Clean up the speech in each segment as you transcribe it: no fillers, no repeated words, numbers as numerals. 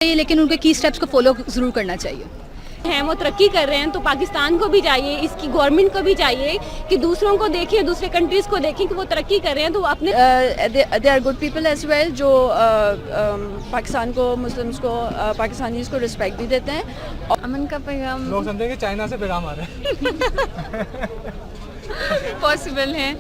لیکن ان کے کی اسٹیپس کو فالو ضرور کرنا چاہیے. ہیں وہ ترقی کر رہے ہیں تو پاکستان کو بھی چاہیے, اس کی گورنمنٹ کو بھی چاہیے کہ دوسروں کو دیکھیں, دوسرے کنٹریز کو دیکھیں کہ وہ ترقی کر رہے ہیں تو اپنے they are good people as well جو پاکستان کو, مسلمس کو, پاکستانیز کو رسپیکٹ بھی دیتے ہیں. امن کا پیغام لوگ سمجھیں کہ چائنا سے پیغام آ رہا ہے. پاسبل ہے,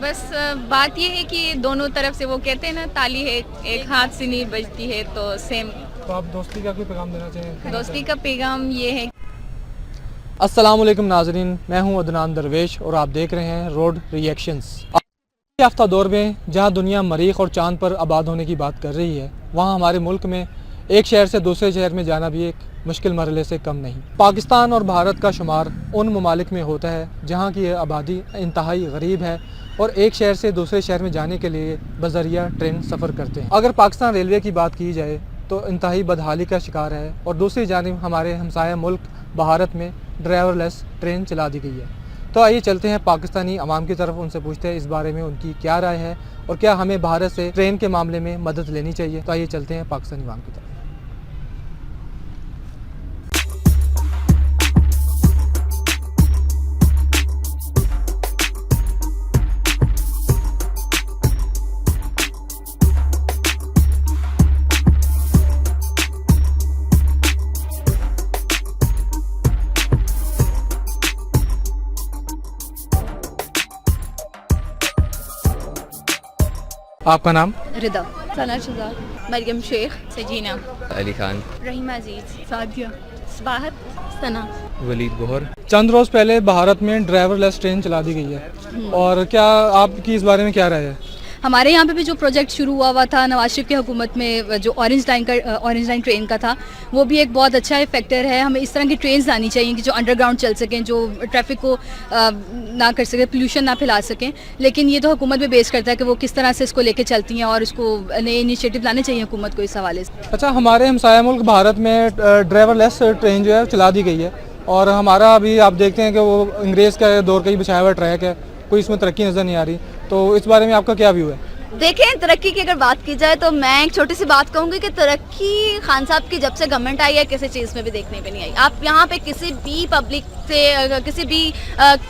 بس بات یہ ہے کہ دونوں طرف سے وہ کہتے ہیں نا تالی ہے ایک ہاتھ سے نہیں بجتی ہے, تو سیم. تو آپ دوستی کا کوئی پیغام دینا چاہیں؟ دوستی کا پیغام یہ ہے. السلام علیکم ناظرین, میں ہوں عدنان درویش اور آپ دیکھ رہے ہیں روڈ ری ایکشنز. یافتہ دور میں جہاں دنیا مریخ اور چاند پر آباد ہونے کی بات کر رہی ہے, وہاں ہمارے ملک میں ایک شہر سے دوسرے شہر میں جانا بھی ایک مشکل مرحلے سے کم نہیں. پاکستان اور بھارت کا شمار ان ممالک میں ہوتا ہے جہاں کی آبادی انتہائی غریب ہے اور ایک شہر سے دوسرے شہر میں جانے کے لیے بذریعہ ٹرین سفر کرتے ہیں. اگر پاکستان ریلوے کی بات کی جائے تو انتہائی بدحالی کا شکار ہے, اور دوسری جانب ہمارے ہمسایہ ملک بھارت میں ڈرائیور لیس ٹرین چلا دی گئی ہے. تو آئیے چلتے ہیں پاکستانی عوام کی طرف, ان سے پوچھتے ہیں اس بارے میں ان کی کیا رائے ہے اور کیا ہمیں بھارت سے ٹرین کے معاملے میں مدد لینی چاہیے. تو آئیے چلتے ہیں پاکستانی عوام کی طرف. آپ کا نام؟ ردا, ثنا شہزاد, مریم شیخ, سجینہ, علی خان, رحیم عزیز, سعدیہ, صباحت, ثنا. ولید گوہر. چند روز پہلے بھارت میں ڈرائیور لیس ٹرین چلا دی گئی ہے, اور کیا آپ کی اس بارے میں کیا رائے ہے؟ ہمارے یہاں پہ بھی جو پروجیکٹ شروع ہوا تھا نواز شریف کی حکومت میں, جو آرنج لائن ٹرین کا تھا, وہ بھی ایک بہت اچھا فیکٹر ہے. ہمیں اس طرح کی ٹرینز آنی چاہیے کہ جو انڈر گراؤنڈ چل سکیں, جو ٹریفک کو نہ کر سکیں, پولوشن نہ پھیلا سکیں. لیکن یہ تو حکومت پہ بیس کرتا ہے کہ وہ کس طرح سے اس کو لے کے چلتی ہیں, اور اس کو نئے انیشیٹو لانے چاہیے حکومت کو اس حوالے سے. اچھا, ہمارے ہمسایہ ملک بھارت میں ڈرائیور لیس ٹرین جو ہے چلا دی گئی ہے, اور ہمارا ابھی آپ دیکھتے ہیں کہ وہ انگریز کا دور کا ہی بچھایا ہوا ٹریک ہے, کوئی اس میں ترقی نظر نہیں آ رہی. تو اس بارے میں آپ کا کیا ویو ہے؟ دیکھیں, ترقی کی اگر بات کی جائے تو میں ایک چھوٹی سی بات کہوں گی کہ ترقی خان صاحب کی جب سے گورنمنٹ آئی ہے کسی چیز میں بھی دیکھنے پہ نہیں آئی. آپ یہاں پہ کسی بھی پبلک سے, کسی بھی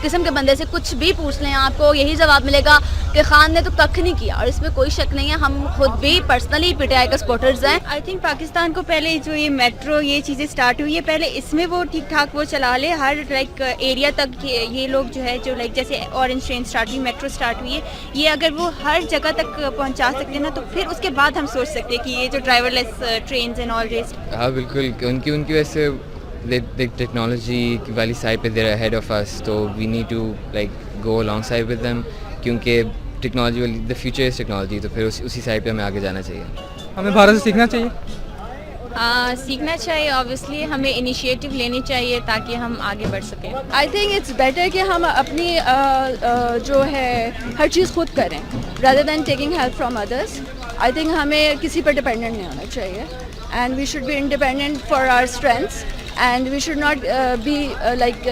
قسم کے بندے سے کچھ بھی پوچھ لیں, آپ کو یہی جواب ملے گا کہ خان نے تو ککھ نہیں کیا, اور اس میں کوئی شک نہیں ہے. ہم خود بھی پرسنلی پی ٹی آئی کے سپورٹرز ہیں. آئی تھنک پاکستان کو پہلے جو یہ میٹرو یہ چیزیں اسٹارٹ ہوئی ہے, پہلے اس میں وہ ٹھیک ٹھاک وہ چلا لے ہر لائک ایریا تک. یہ لوگ جو ہے جو لائک جیسے اورنج ٹرین اسٹارٹ ہوئی, میٹرو اسٹارٹ ہوئی ہے, یہ اگر وہ ہر جگہ تک پہنچا سکتے ہیں نا, تو پھر اس کے بعد ہم سوچ سکتے ہیں کہ یہ جو driverless trains and all race. ہاں بالکل, ان کی وجہ سے ٹیکنالوجی والی سائڈ پہ دیر ہیڈ آف اس, تو we need to like go along side with them, کیونکہ ٹیکنالوجی والی دا فیوچر از ٹیکنالوجی, تو پھر اسی سائڈ پہ ہمیں آگے جانا چاہیے. ہمیں بھارت سے سیکھنا چاہیے. سیکھنا چاہیے, آبویسلی ہمیں انیشیٹو لینی چاہیے تاکہ ہم آگے بڑھ سکیں. آئی تھنک اٹس بیٹر کہ ہم اپنی جو ہے ہر چیز خود کریں rather than taking help from others. I think ہمیں کسی پر ڈپینڈنٹ نہیں ہونا چاہیے, and we should be independent for our strengths, and we should not be like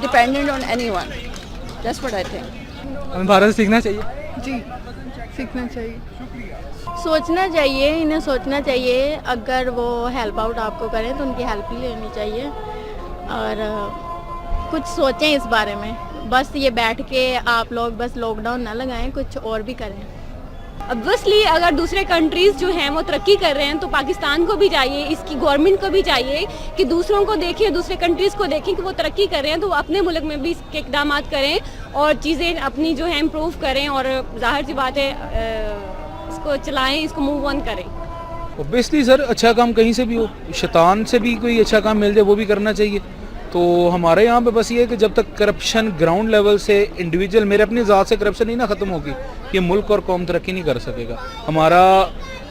dependent on anyone. That's what I think. ہمیں بھارت سے سیکھنا چاہیے. جی, سیکھنا چاہیے. سوچنا چاہیے, انہیں سوچنا چاہیے. اگر وہ ہیلپ آؤٹ آپ کو کریں تو ان کی ہیلپ بھی لینی چاہیے, اور کچھ سوچیں اس بارے میں. بس یہ بیٹھ کے آپ لوگ بس لاک ڈاؤن نہ لگائیں, کچھ اور بھی کریں. ابویسلی اگر دوسرے کنٹریز جو ہیں وہ ترقی کر رہے ہیں تو پاکستان کو بھی چاہیے, اس کی گورنمنٹ کو بھی چاہیے کہ دوسروں کو دیکھیں, دوسرے کنٹریز کو دیکھیں کہ وہ ترقی کر رہے ہیں, تو وہ اپنے ملک میں بھی اس کے اقدامات کریں اور چیزیں اپنی جو ہے امپروو کریں, اور ظاہر سی بات ہے اس کو چلائیں, اس کو موو آن کریں. اوبیسلی سر, اچھا کام کہیں سے بھی ہو, شیطان سے بھی کوئی اچھا کام مل جائے وہ بھی کرنا چاہیے. تو ہمارے یہاں پہ بس یہ ہے کہ جب تک کرپشن گراؤنڈ لیول سے انڈیویجول, میرے اپنی ذات سے کرپشن نہیں نا ختم ہوگی, یہ ملک اور قوم ترقی نہیں کر سکے گا. ہمارا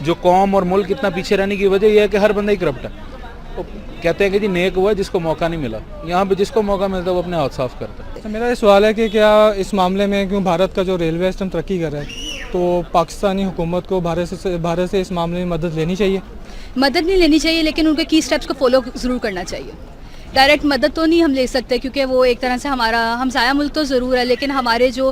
جو قوم اور ملک اتنا پیچھے رہنے کی وجہ یہ ہے کہ ہر بندہ ہی کرپٹ ہے. وہ کہتے ہیں کہ جی نیک ہوا ہے جس کو موقع نہیں ملا, یہاں پہ جس کو موقع ملتا ہے وہ اپنے ہاتھ صاف کرتا ہے. میرا یہ سوال ہے کہ کیا اس معاملے میں کیوں بھارت کا جو ریلوے سسٹم ترقی کر رہا ہے, تو پاکستانی حکومت کو بھارت سے اس معاملے میں مدد لینی چاہیے؟ مدد نہیں لینی چاہیے, لیکن ان کے کی اسٹیپس کو فالو ضرور کرنا چاہیے. ڈائریکٹ مدد تو نہیں ہم لے سکتے کیونکہ وہ ایک طرح سے ہمارا ہمسایہ ملک تو ضرور ہے، لیکن ہمارے جو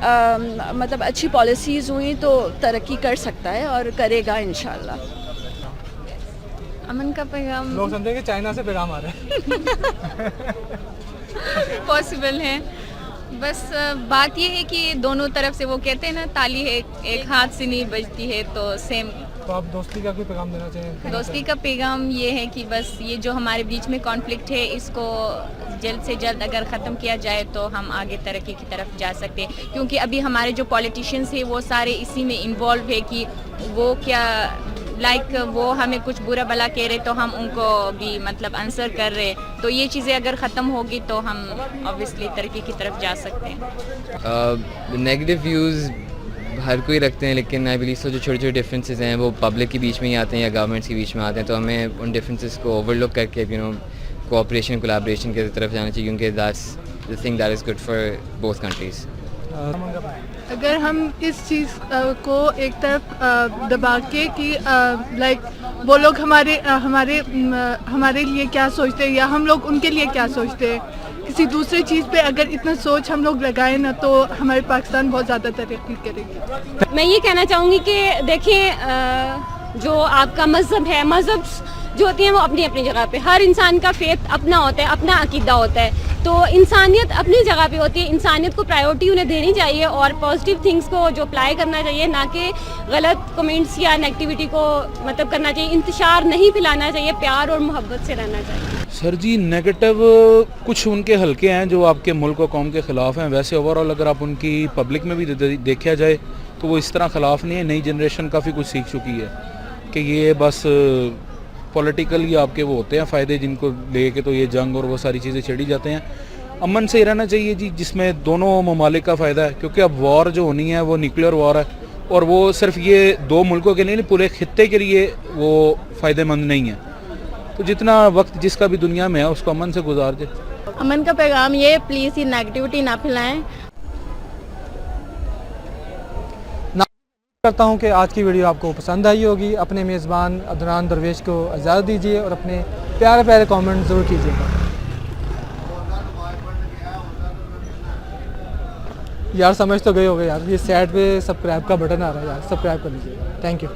مطلب اچھی پالیسیز ہوئیں تو ترقی کر سکتا ہے اور کرے گا انشاءاللہ. امن کا پیغام لوگ سمجھیں کہ چائنا سے پیغام آ رہے ہیں. پاسبل ہے. بس بات یہ ہے کہ دونوں طرف سے وہ کہتے ہیں نا تالی ہے ایک ہاتھ سے نہیں بجتی ہے, تو سیم. تو آپ دوستی کا کوئی پیغام دینا چاہیں؟ دوستی کا پیغام یہ ہے کہ بس یہ جو ہمارے بیچ میں کانفلکٹ ہے اس کو جلد سے جلد اگر ختم کیا جائے تو ہم آگے ترقی کی طرف جا سکتے ہیں, کیونکہ ابھی ہمارے جو پولیٹیشینس ہیں وہ سارے اسی میں انوالو ہے کہ وہ کیا لائک وہ ہمیں کچھ برا بلا کہہ رہے تو ہم ان کو بھی مطلب آنسر کر رہے, تو یہ چیزیں اگر ختم ہوگی تو ہم obviously ترقی کی طرف جا سکتے ہیں. نیگیٹو ویوز ہر کوئی رکھتے ہیں, لیکن آئی بلیو سو جو چھوٹے چھوٹے ڈفرینسز ہیں وہ پبلک کے بیچ میں ہی آتے ہیں یا گورنمنٹس کے بیچ میں آتے ہیں, تو ہمیں ان ڈفرینسز کو اوور لک کر کے کوآپریشن کولابریشن کی طرف جانا چاہیے, کیونکہ that's the thing that is good for both countries. اگر ہم اس چیز کو ایک طرف دبا کے کہ لائک وہ لوگ ہمارے لیے کیا سوچتے ہیں یا ہم لوگ ان کے لیے کیا سوچتے ہیں, کسی دوسرے چیز پہ اگر اتنا سوچ ہم لوگ لگائیں نا تو ہمارے پاکستان بہت زیادہ ترقی کرے گی. میں یہ کہنا چاہوں گی کہ دیکھیں جو آپ کا مذہب ہے, مذہب جو ہوتی ہیں وہ اپنی اپنی جگہ پہ, ہر انسان کا فیتھ اپنا ہوتا ہے, اپنا عقیدہ ہوتا ہے, تو انسانیت اپنی جگہ پہ ہوتی ہے. انسانیت کو پرائیورٹی انہیں دینی چاہیے اور پازیٹیو تھنگس کو جو اپلائی کرنا چاہیے, نہ کہ غلط کمنٹس یا نیگیٹیوٹی کو مطلب کرنا چاہیے. انتشار نہیں پھیلانا چاہیے, پیار اور محبت سے رہنا چاہیے. سر جی نیگیٹو کچھ ان کے حلقے ہیں جو آپ کے ملک و قوم کے خلاف ہیں, ویسے اوور آل اگر آپ ان کی پبلک میں بھی دیکھا جائے تو وہ اس طرح خلاف نہیں ہے. نئی جنریشن کافی کچھ سیکھ چکی ہے کہ یہ بس پولیٹیکل ہی آپ کے وہ ہوتے ہیں فائدے جن کو لے کے, تو یہ جنگ اور وہ ساری چیزیں چھیڑی جاتے ہیں. امن سے ہی رہنا چاہیے جی, جس میں دونوں ممالک کا فائدہ ہے, کیونکہ اب وار جو ہونی ہے وہ نیوکلیئر وار ہے, اور وہ صرف یہ دو ملکوں کے لیے نہیں پورے خطے کے لیے وہ فائدہ مند نہیں ہے. تو جتنا وقت جس کا بھی دنیا میں ہے اس کو امن سے گزار دے. امن کا پیغام یہ پلیز یہ نیگیٹیوٹی نہ پھیلائیں. کرتا ہوں کہ آج کی ویڈیو آپ کو پسند آئی ہوگی. اپنے میزبان عدنان درویش کو اجازت دیجیے اور اپنے پیارے پیارے کامنٹ ضرور کیجیے گا. یار سمجھ تو گئے ہو گے یار, یہ سائڈ پہ سبسکرائب کا بٹن آ رہا ہے یار, سبسکرائب کر لیجیے. Thank you.